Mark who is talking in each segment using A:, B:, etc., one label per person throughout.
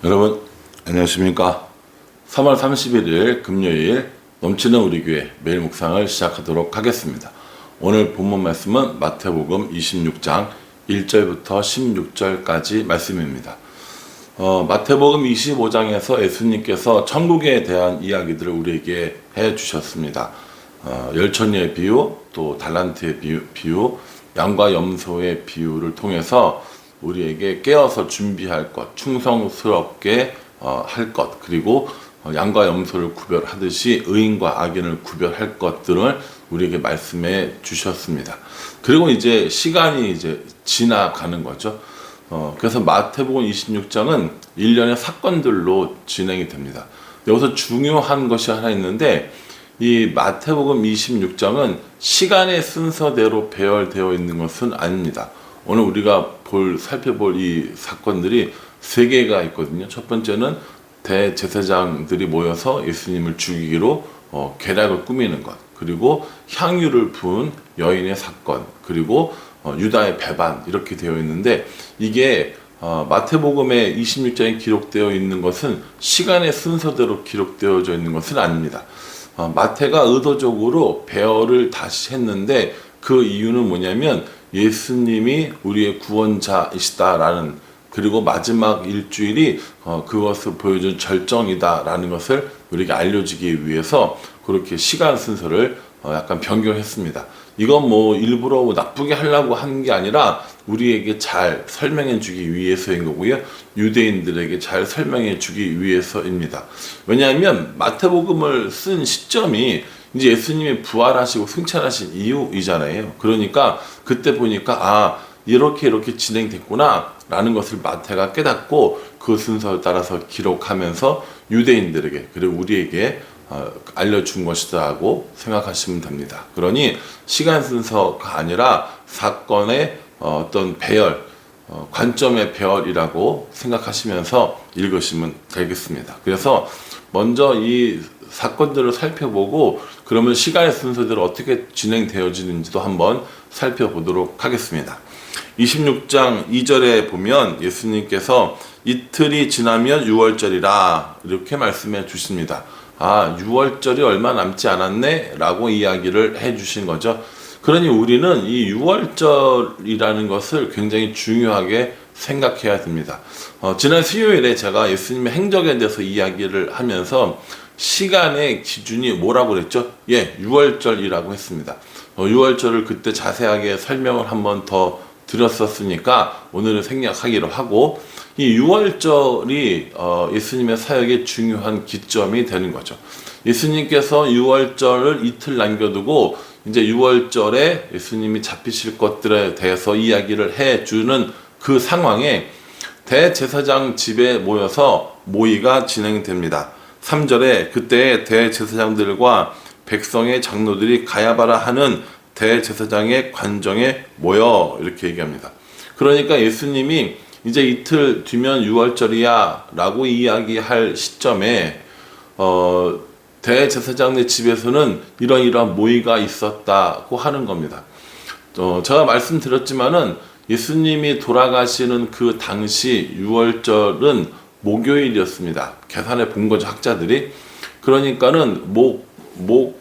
A: 여러분 안녕하십니까. 3월 31일 금요일 넘치는 우리 교회 매일 묵상을 시작하도록 하겠습니다. 오늘 본문 말씀은 마태복음 26장 1절부터 16절까지 말씀입니다. 마태복음 25장에서 예수님께서 천국에 대한 이야기들을 우리에게 해 주셨습니다. 열천리의 비유, 또 달란트의 비유, 양과 염소의 비유를 통해서 우리에게 깨어서 준비할 것, 충성스럽게 할 것, 그리고 양과 염소를 구별하듯이 의인과 악인을 구별할 것들을 우리에게 말씀해 주셨습니다. 그리고 이제 시간이 이제 지나가는 거죠. 그래서 마태복음 26장은 일련의 사건들로 진행이 됩니다. 여기서 중요한 것이 하나 있는데, 이 마태복음 26장은 시간의 순서대로 배열되어 있는 것은 아닙니다. 오늘 우리가 살펴볼 이 사건들이 세 개가 있거든요. 첫 번째는 대제사장들이 모여서 예수님을 죽이기로 계략을 꾸미는 것, 그리고 향유를 부은 여인의 사건, 그리고 유다의 배반, 이렇게 되어 있는데, 이게 마태복음의 26장에 기록되어 있는 것은 시간의 순서대로 기록되어져 있는 것은 아닙니다. 마태가 의도적으로 배열을 다시 했는데, 그 이유는 뭐냐면 예수님이 우리의 구원자이시다라는, 그리고 마지막 일주일이 그것을 보여준 절정이다라는 것을 우리에게 알려주기 위해서 그렇게 시간 순서를 약간 변경했습니다. 이건 뭐 일부러 나쁘게 하려고 한 게 아니라 우리에게 잘 설명해 주기 위해서인 거고요. 유대인들에게 잘 설명해 주기 위해서입니다. 왜냐하면 마태복음을 쓴 시점이 이제 예수님이 부활하시고 승천하신 이후이잖아요. 그러니까 그때 보니까 이렇게 진행됐구나 라는 것을 마태가 깨닫고 그 순서에 따라서 기록하면서 유대인들에게, 그리고 우리에게 알려준 것이다 하고 생각하시면 됩니다. 그러니 시간 순서가 아니라 사건의 어떤 배열, 관점의 배열이라고 생각하시면서 읽으시면 되겠습니다. 그래서 먼저 이 사건들을 살펴보고, 그러면 시간의 순서대로 어떻게 진행되어지는지도 한번 살펴보도록 하겠습니다. 26장 2절에 보면 예수님께서 이틀이 지나면 유월절이라 이렇게 말씀해 주십니다. 6월절이 얼마 남지 않았네 라고 이야기를 해 주신 거죠. 그러니 우리는 이 6월절이라는 것을 굉장히 중요하게 생각해야 됩니다. 지난 수요일에 제가 예수님의 행적에 대해서 이야기를 하면서 시간의 기준이 뭐라고 그랬죠? 6월절이라고 했습니다. 6월절을 그때 자세하게 설명을 한번 더 드렸었으니까 오늘은 생략하기로 하고, 이 6월절이 예수님의 사역의 중요한 기점이 되는 거죠. 예수님께서 6월절을 이틀 남겨두고 이제 6월절에 예수님이 잡히실 것들에 대해서 이야기를 해주는 그 상황에 대제사장 집에 모여서 모의가 진행됩니다. 3절에 그때 대제사장들과 백성의 장로들이 가야바라 하는 대제사장의 관정에 모여, 이렇게 얘기합니다. 그러니까 예수님이 이제 이틀 뒤면 6월절이야 라고 이야기할 시점에 대제사장의 집에서는 이러이러한 모의가 있었다고 하는 겁니다. 제가 말씀드렸지만은 예수님이 돌아가시는 그 당시 6월절은 목요일이었습니다. 계산해 본 거죠, 학자들이. 그러니까는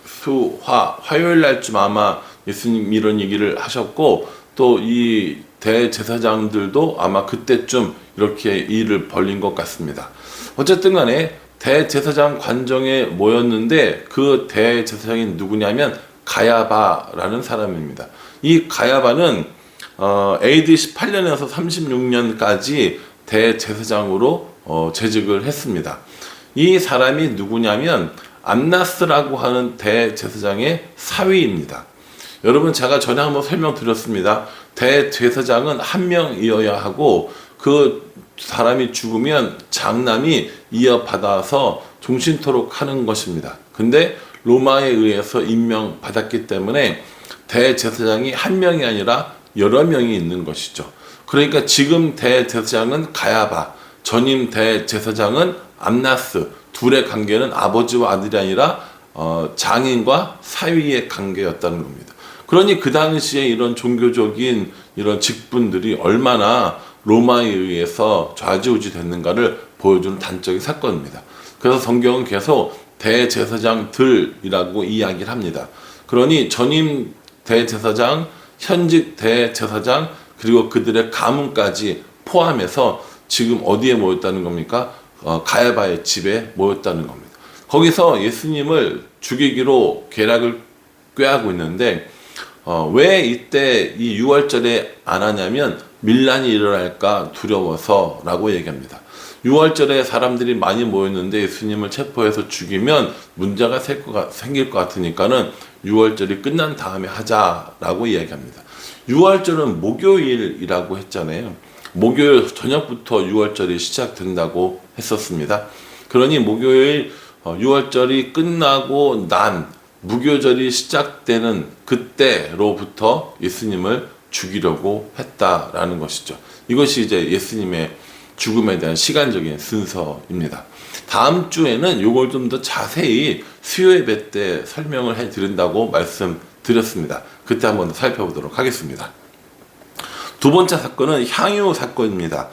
A: 수, 화요일 날쯤 아마 예수님 이런 얘기를 하셨고, 또 이 대제사장들도 아마 그때쯤 이렇게 일을 벌린 것 같습니다. 어쨌든 간에 대제사장 관정에 모였는데, 그 대제사장이 누구냐면 가야바라는 사람입니다. 이 가야바는 AD 18년에서 36년까지 대제사장으로 재직을 했습니다. 이 사람이 누구냐면 안나스라고 하는 대제사장의 사위입니다. 여러분, 제가 전에 한번 설명드렸습니다. 대제사장은 한 명이어야 하고, 그 사람이 죽으면 장남이 이어받아서 종신토록 하는 것입니다. 근데 로마에 의해서 임명받았기 때문에 대제사장이 한 명이 아니라 여러 명이 있는 것이죠. 그러니까 지금 대제사장은 가야바, 전임 대제사장은 안나스, 둘의 관계는 아버지와 아들이 아니라 장인과 사위의 관계였다는 겁니다. 그러니 그 당시에 이런 종교적인 이런 직분들이 얼마나 로마에 의해서 좌지우지 됐는가를 보여주는 단적인 사건입니다. 그래서 성경은 계속 대제사장들이라고 이야기를 합니다. 그러니 전임 대제사장, 현직 대제사장, 그리고 그들의 가문까지 포함해서 지금 어디에 모였다는 겁니까? 가야바의 집에 모였다는 겁니다. 거기서 예수님을 죽이기로 계략을 꾀하고 있는데 왜 이때 이 6월절에 안 하냐면 밀란이 일어날까 두려워서라고 얘기합니다. 6월절에 사람들이 많이 모였는데 예수님을 체포해서 죽이면 문제가 생길 것 같으니까는 6월절이 끝난 다음에 하자라고 이야기합니다. 6월절은 목요일이라고 했잖아요. 목요일 저녁부터 6월절이 시작된다고 했었습니다. 그러니 목요일 6월절이 끝나고 난 무교절이 시작되는 그때로부터 예수님을 죽이려고 했다라는 것이죠. 이것이 이제 예수님의 죽음에 대한 시간적인 순서입니다. 다음 주에는 이걸 좀 더 자세히 수요 예배 때 설명을 해드린다고 말씀드렸습니다. 그때 한번 살펴보도록 하겠습니다. 두 번째 사건은 향유 사건입니다.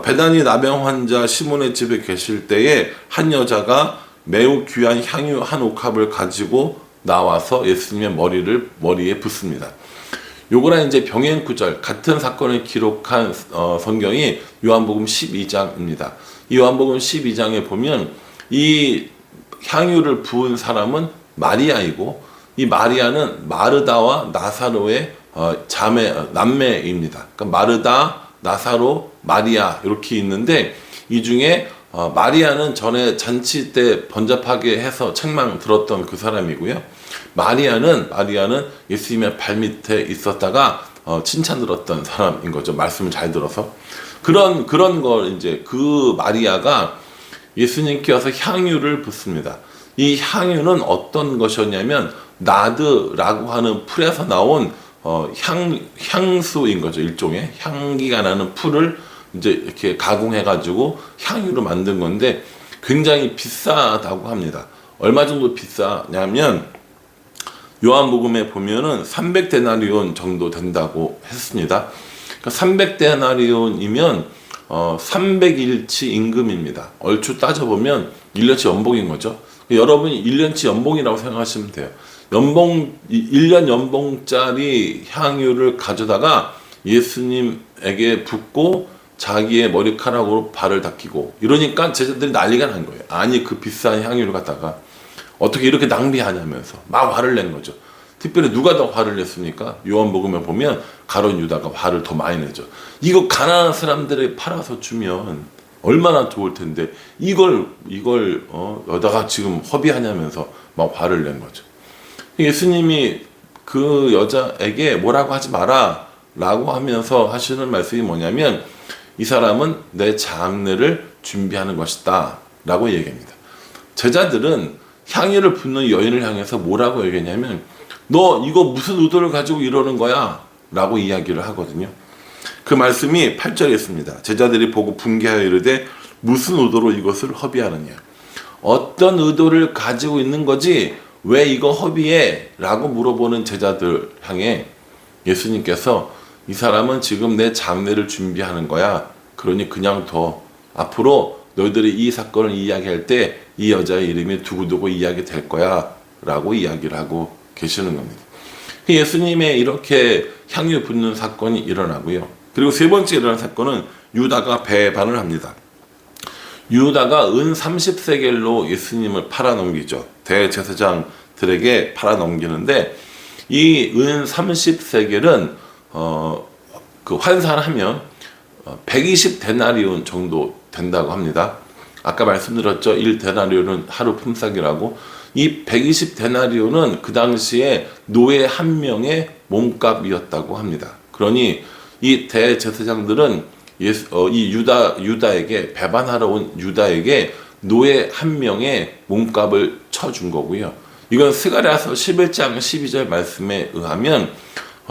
A: 베다니 나병 환자 시몬의 집에 계실 때에 한 여자가 매우 귀한 향유 한 옥합을 가지고 나와서 예수님의 머리에 붓습니다. 요거랑 이제 병행구절 같은 사건을 기록한 성경이 요한복음 12장입니다. 이 요한복음 12장에 보면 이 향유를 부은 사람은 마리아이고 이 마리아는 마르다와 나사로의 남매입니다. 그러니까 마르다, 나사로, 마리아 이렇게 있는데 이 중에 마리아는 전에 잔치 때 번잡하게 해서 책망 들었던 그 사람이고요. 마리아는 예수님의 발밑에 있었다가 칭찬 들었던 사람인 거죠. 말씀을 잘 들어서. 그런 걸 이제 그 마리아가 예수님께 와서 향유를 붓습니다. 이 향유는 어떤 것이었냐면 나드라고 하는 풀에서 나온 향수인 거죠. 일종의 향기가 나는 풀을 이제 이렇게 가공해가지고 향유로 만든 건데 굉장히 비싸다고 합니다. 얼마 정도 비싸냐면 요한복음에 보면은 300데나리온 정도 된다고 했습니다. 그러니까 300데나리온이면 300일치 임금입니다. 얼추 따져보면 1년치 연봉인 거죠. 여러분이 1년치 연봉이라고 생각하시면 돼요. 1년 연봉짜리 향유를 가져다가 예수님에게 붓고 자기의 머리카락으로 발을 닦이고 이러니까 제자들이 난리가 난 거예요. 아니 그 비싼 향유를 갖다가 어떻게 이렇게 낭비하냐면서 막 화를 낸 거죠. 특별히 누가 더 화를 냈습니까? 요한복음에 보면 가룟 유다가 화를 더 많이 내죠. 이거 가난한 사람들에 팔아서 주면 얼마나 좋을 텐데 이걸 여다가 지금 허비하냐면서 막 화를 낸 거죠. 예수님이 그 여자에게 뭐라고 하지 마라 라고 하면서 하시는 말씀이 뭐냐면 이 사람은 내 장례를 준비하는 것이다 라고 얘기합니다. 제자들은 향유를 붓는 여인을 향해서 뭐라고 얘기했냐면 너 이거 무슨 의도를 가지고 이러는 거야 라고 이야기를 하거든요. 그 말씀이 8절에 있습니다. 제자들이 보고 분개하여 이르되 무슨 의도로 이것을 허비하느냐. 어떤 의도를 가지고 있는 거지 왜 이거 허비해? 라고 물어보는 제자들 향해 예수님께서 이 사람은 지금 내 장례를 준비하는 거야. 그러니 그냥 둬. 앞으로 너희들이 이 사건을 이야기할 때 이 여자의 이름이 두고두고 이야기 될 거야. 라고 이야기를 하고 계시는 겁니다. 예수님의 이렇게 향유 붓는 사건이 일어나고요. 그리고 세 번째 일어난 사건은 유다가 배반을 합니다. 유다가 은 30세겔로 예수님을 팔아넘기죠. 대제사장들에게 팔아넘기는데 이 은 30세겔은 그 환산하면 120데나리온 정도 된다고 합니다. 아까 말씀드렸죠. 1데나리온은 하루 품삯이라고. 이 120데나리온은 그 당시에 노예 한 명의 몸값이었다고 합니다. 그러니 이 대제사장들은 이 유다에게 배반하러 온 유다에게 노예 한 명의 몸값을 쳐준 거고요. 이건 스가랴서 11장 12절 말씀에 의하면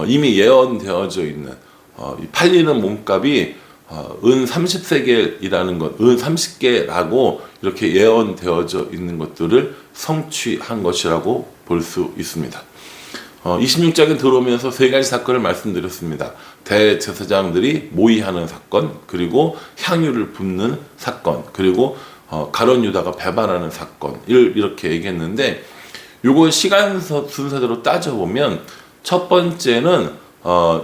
A: 이미 예언되어져 있는 팔리는 몸값이 은 30세겔이라는 것, 은 30개라고 이렇게 예언되어져 있는 것들을 성취한 것이라고 볼 수 있습니다. 26장에 들어오면서 세 가지 사건을 말씀드렸습니다. 대제사장들이 모의하는 사건, 그리고 향유를 붓는 사건, 그리고 가룟 유다가 배반하는 사건을 이렇게 얘기했는데, 요거 시간 순서대로 따져보면 첫 번째는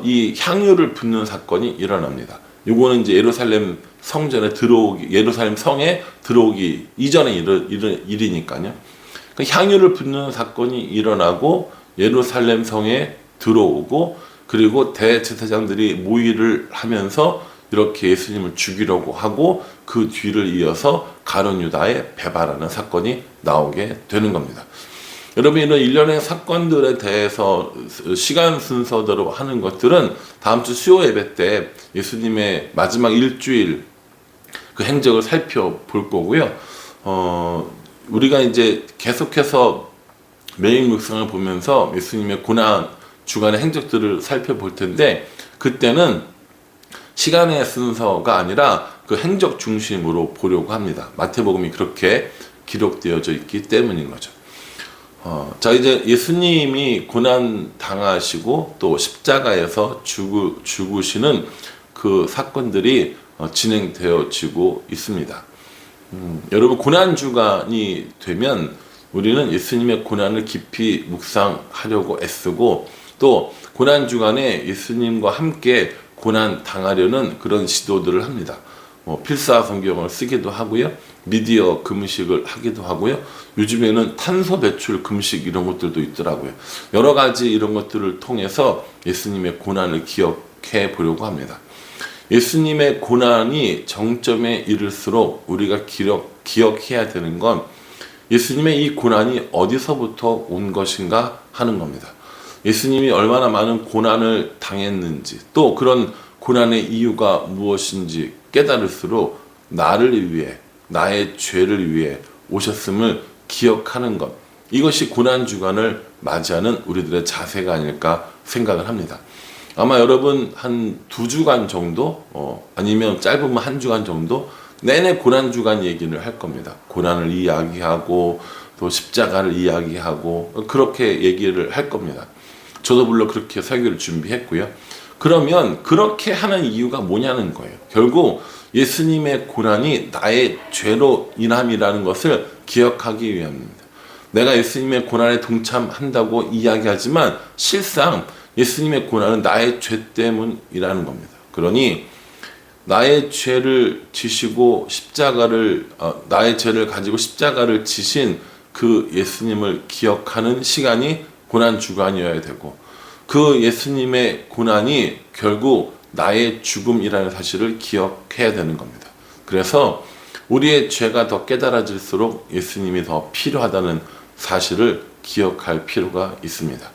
A: 이 향유를 붓는 사건이 일어납니다. 요거는 이제 예루살렘 성전에 들어오기, 예루살렘 성에 들어오기 이전의 일이니까요. 그 향유를 붓는 사건이 일어나고 예루살렘 성에 들어오고, 그리고 대제사장들이 모의를 하면서 이렇게 예수님을 죽이려고 하고, 그 뒤를 이어서 가룟 유다에 배반하는 사건이 나오게 되는 겁니다. 여러분, 이런 일련의 사건들에 대해서 시간 순서대로 하는 것들은 다음 주 수요 예배 때 예수님의 마지막 일주일 그 행적을 살펴볼 거고요. 우리가 이제 계속해서 매일 묵상을 보면서 예수님의 고난 주간의 행적들을 살펴볼 텐데, 그때는 시간의 순서가 아니라 그 행적 중심으로 보려고 합니다. 마태복음이 그렇게 기록되어져 있기 때문인 거죠. 자, 이제 예수님이 고난 당하시고 또 십자가에서 죽으시는 그 사건들이 진행되어지고 있습니다. 여러분, 고난 주간이 되면 우리는 예수님의 고난을 깊이 묵상하려고 애쓰고, 또 고난 주간에 예수님과 함께 고난 당하려는 그런 시도들을 합니다. 필사 성경을 쓰기도 하고요, 미디어 금식을 하기도 하고요, 요즘에는 탄소 배출 금식 이런 것들도 있더라고요. 여러 가지 이런 것들을 통해서 예수님의 고난을 기억해 보려고 합니다. 예수님의 고난이 정점에 이를수록 우리가 기억해야 되는 건 예수님의 이 고난이 어디서부터 온 것인가 하는 겁니다. 예수님이 얼마나 많은 고난을 당했는지, 또 그런 고난의 이유가 무엇인지 깨달을수록 나를 위해, 나의 죄를 위해 오셨음을 기억하는 것, 이것이 고난 주간을 맞이하는 우리들의 자세가 아닐까 생각을 합니다. 아마 여러분 한 2주간 정도, 아니면 짧으면 1주간 정도 내내 고난 주간 얘기를 할 겁니다. 고난을 이야기하고 또 십자가를 이야기하고 그렇게 얘기를 할 겁니다. 저도 물론 그렇게 설교를 준비했고요. 그러면 그렇게 하는 이유가 뭐냐는 거예요. 결국 예수님의 고난이 나의 죄로 인함이라는 것을 기억하기 위함입니다. 내가 예수님의 고난에 동참한다고 이야기하지만 실상 예수님의 고난은 나의 죄 때문이라는 겁니다. 그러니 나의 죄를 지시고 나의 죄를 가지고 십자가를 지신 그 예수님을 기억하는 시간이 고난 주간이어야 되고, 그 예수님의 고난이 결국 나의 죽음이라는 사실을 기억해야 되는 겁니다. 그래서 우리의 죄가 더 깨달아질수록 예수님이 더 필요하다는 사실을 기억할 필요가 있습니다.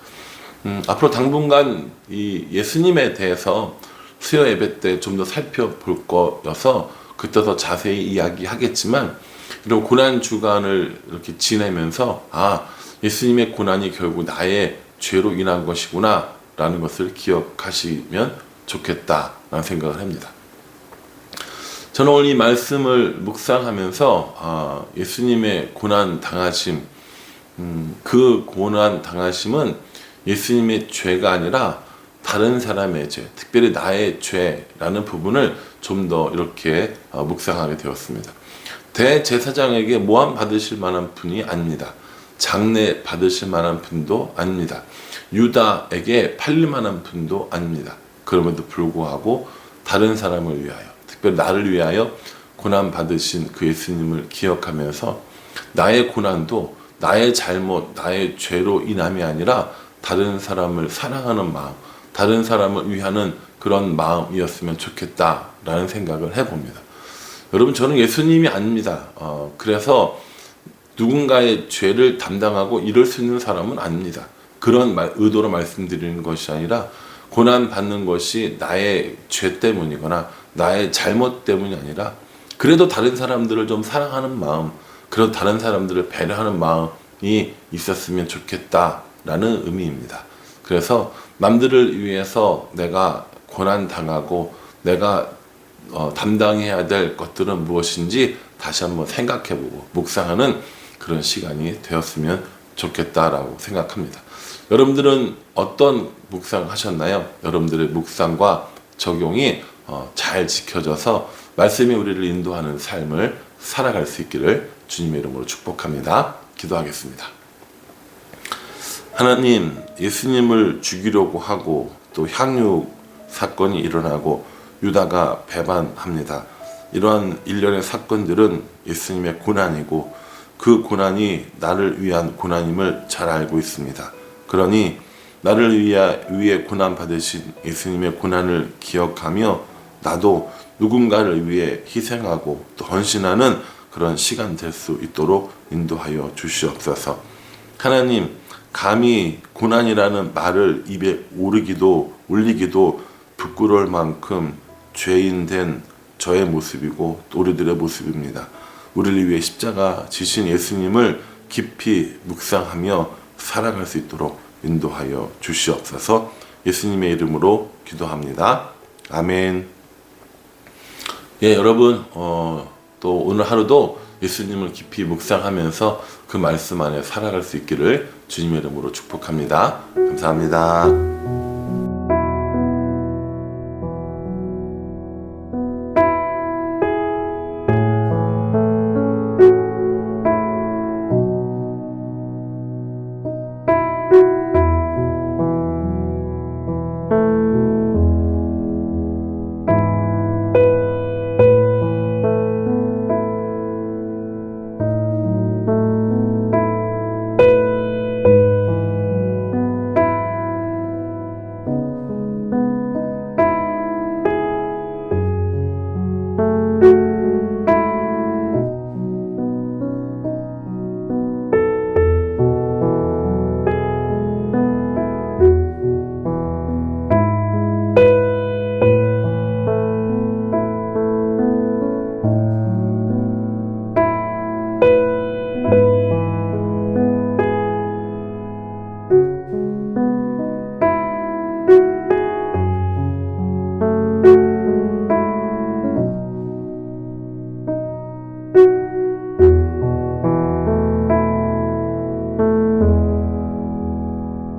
A: 앞으로 당분간 이 예수님에 대해서 수요 예배 때 좀 더 살펴볼 거여서 그때 더 자세히 이야기하겠지만, 이런 고난 주간을 이렇게 지내면서 예수님의 고난이 결국 나의 죄로 인한 것이구나 라는 것을 기억하시면 좋겠다라는 생각을 합니다. 저는 오늘 이 말씀을 묵상하면서 예수님의 고난 당하심, 그 고난 당하심은 예수님의 죄가 아니라 다른 사람의 죄, 특별히 나의 죄라는 부분을 좀 더 이렇게 묵상하게 되었습니다. 대제사장에게 모함 받으실 만한 분이 아닙니다. 장례 받으실 만한 분도 아닙니다. 유다에게 팔릴 만한 분도 아닙니다. 그럼에도 불구하고 다른 사람을 위하여, 특별히 나를 위하여 고난 받으신 그 예수님을 기억하면서 나의 고난도 나의 잘못, 나의 죄로 인함이 아니라 다른 사람을 사랑하는 마음, 다른 사람을 위하는 그런 마음이었으면 좋겠다라는 생각을 해봅니다. 여러분, 저는 예수님이 아닙니다. 그래서 누군가의 죄를 담당하고 이럴 수 있는 사람은 아닙니다. 그런 의도로 말씀드리는 것이 아니라, 고난 받는 것이 나의 죄 때문이거나 나의 잘못 때문이 아니라 그래도 다른 사람들을 좀 사랑하는 마음, 그래도 다른 사람들을 배려하는 마음이 있었으면 좋겠다라는 의미입니다. 그래서 남들을 위해서 내가 고난 당하고 내가 담당해야 될 것들은 무엇인지 다시 한번 생각해보고 묵상하는 그런 시간이 되었으면 좋겠다라고 생각합니다. 여러분들은 어떤 묵상 하셨나요? 여러분들의 묵상과 적용이 잘 지켜져서 말씀이 우리를 인도하는 삶을 살아갈 수 있기를 주님의 이름으로 축복합니다. 기도하겠습니다. 하나님, 예수님을 죽이려고 하고 또 향유 사건이 일어나고 유다가 배반합니다. 이러한 일련의 사건들은 예수님의 고난이고 그 고난이 나를 위한 고난임을 잘 알고 있습니다. 그러니 나를 위해 고난 받으신 예수님의 고난을 기억하며 나도 누군가를 위해 희생하고 또 헌신하는 그런 시간 될 수 있도록 인도하여 주시옵소서. 하나님, 감히 고난이라는 말을 입에 올리기도 부끄러울 만큼 죄인된 저의 모습이고 또 우리들의 모습입니다. 우리를 위해 십자가 지신 예수님을 깊이 묵상하며 살아갈 수 있도록 인도하여 주시옵소서. 예수님의 이름으로 기도합니다. 아멘. 예, 여러분 또 오늘 하루도 예수님을 깊이 묵상하면서 그 말씀 안에 살아갈 수 있기를 주님의 이름으로 축복합니다. 감사합니다.